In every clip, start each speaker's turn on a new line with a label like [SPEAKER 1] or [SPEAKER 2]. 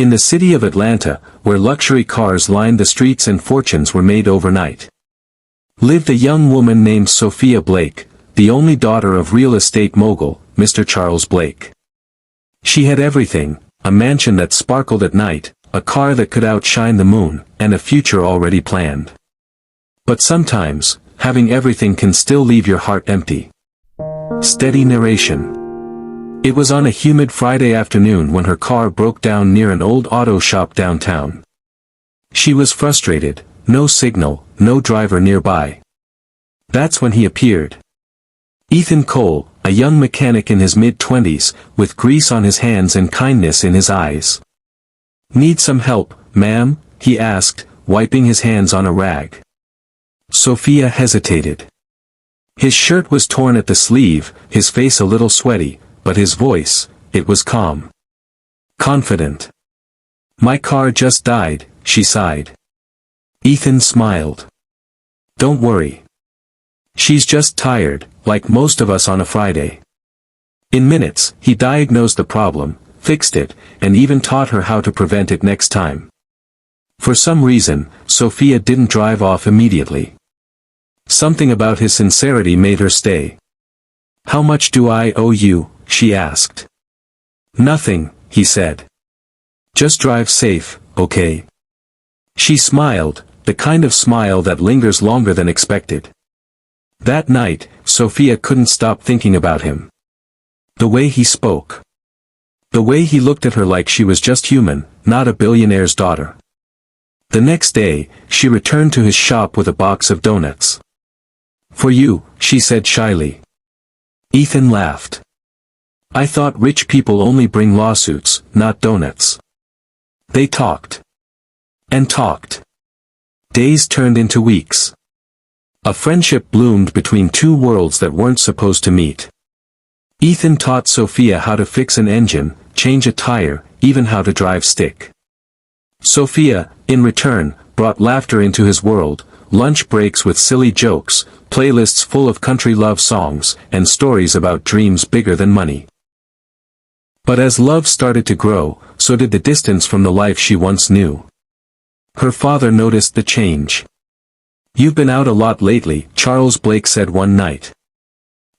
[SPEAKER 1] In the city of Atlanta, where luxury cars lined the streets and fortunes were made overnight, lived a young woman named Sophia Blake, the only daughter of real estate mogul, Mr. Charles Blake. She had everything: a mansion that sparkled at night, a car that could outshine the moon, and a future already planned. But sometimes, having everything can still leave your heart empty. Steady narration. It was on a humid Friday afternoon when her car broke down near an old auto shop downtown. She was frustrated: no signal, no driver nearby. That's when he appeared. Ethan Cole, a young mechanic in his mid-20s, with grease on his hands and kindness in his eyes. "Need some help, ma'am?" he asked, wiping his hands on a rag. Sophia hesitated. His shirt was torn at the sleeve, his face a little sweaty, but his voice, it was calm. Confident. "My car just died," she sighed. Ethan smiled. "Don't worry. She's just tired, like most of us on a Friday." In minutes, he diagnosed the problem, fixed it, and even taught her how to prevent it next time. For some reason, Sophia didn't drive off immediately. Something about his sincerity made her stay. "How much do I owe you?" she asked. "Nothing," he said. "Just drive safe, okay?" She smiled, the kind of smile that lingers longer than expected. That night, Sophia couldn't stop thinking about him. The way he spoke. The way he looked at her like she was just human, not a billionaire's daughter. The next day, she returned to his shop with a box of donuts. "For you," she said shyly. Ethan laughed. "I thought rich people only bring lawsuits, not donuts." They talked. And talked. Days turned into weeks. A friendship bloomed between two worlds that weren't supposed to meet. Ethan taught Sophia how to fix an engine, change a tire, even how to drive stick. Sophia, in return, brought laughter into his world, lunch breaks with silly jokes, playlists full of country love songs, and stories about dreams bigger than money. But as love started to grow, so did the distance from the life she once knew. Her father noticed the change. "You've been out a lot lately," Charles Blake said one night.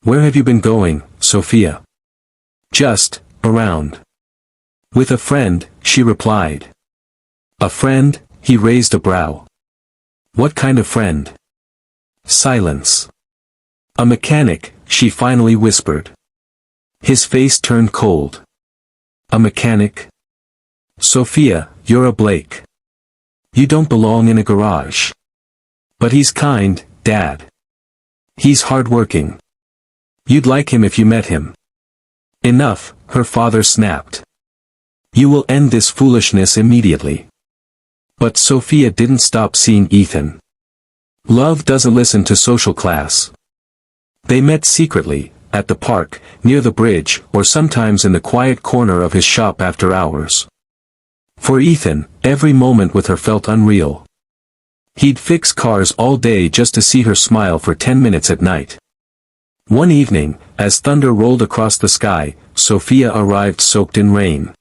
[SPEAKER 1] "Where have you been going, Sophia?" "Just, around." "With a friend," she replied. "A friend?" He raised a brow. "What kind of friend?" Silence. "A mechanic," she finally whispered. His face turned cold. "A mechanic? Sophia, you're a Blake. You don't belong in a garage." "But he's kind, Dad. He's hardworking. You'd like him if you met him." "Enough," her father snapped. "You will end this foolishness immediately." But Sophia didn't stop seeing Ethan. Love doesn't listen to social class. They met secretly, at the park, near the bridge, or sometimes in the quiet corner of his shop after hours. For Ethan, every moment with her felt unreal. He'd fix cars all day just to see her smile for 10 minutes at night. One evening, as thunder rolled across the sky, Sophia arrived soaked in rain.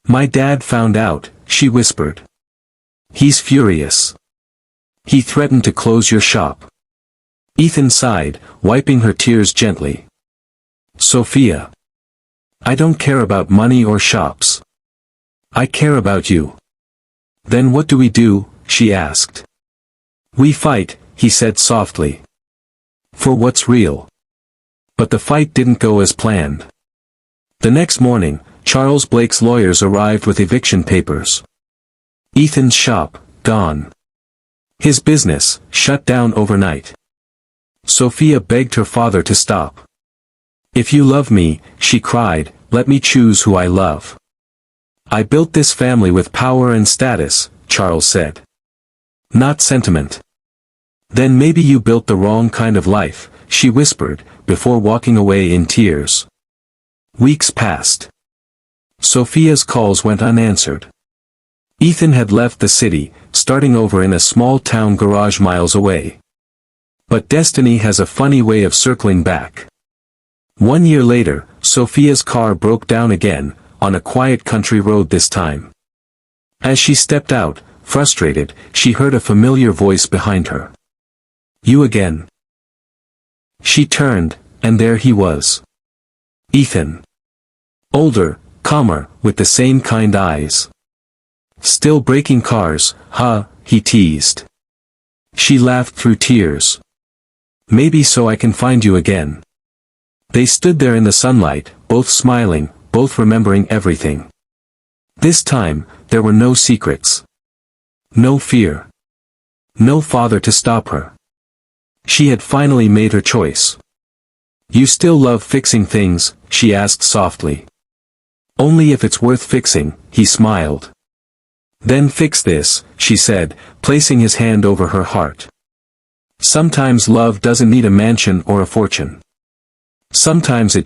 [SPEAKER 1] "My dad found out," she whispered. "He's furious. He threatened to close your shop." Ethan sighed, wiping her tears gently. "Sophia. I don't care about money or shops. I care about you." "Then what do we do?" she asked. "We fight," he said softly. "For what's real." But the fight didn't go as planned. The next morning, Charles Blake's lawyers arrived with eviction papers. Ethan's shop, gone. His business, shut down overnight. Sophia begged her father to stop. "If you love me," she cried, "let me choose who I love." "I built this family with power and status," Charles said. "Not sentiment." "Then maybe you built the wrong kind of life," she whispered, before walking away in tears. Weeks passed. Sophia's calls went unanswered. Ethan had left the city, starting over in a small town garage miles away. But destiny has a funny way of circling back. 1 year later, Sophia's car broke down again, on a quiet country road this time. As she stepped out, frustrated, she heard a familiar voice behind her. "You again." She turned, and there he was. Ethan. Older, calmer, with the same kind eyes. "Still breaking cars, huh?" he teased. She laughed through tears. "Maybe so I can find you again." They stood there in the sunlight, both smiling, both remembering everything. This time, there were no secrets. No fear. No father to stop her. She had finally made her choice. "You still love fixing things?" she asked softly. "Only if it's worth fixing," he smiled. "Then fix this," she said, placing his hand over her heart. "Sometimes love doesn't need a mansion or a fortune. Sometimes it just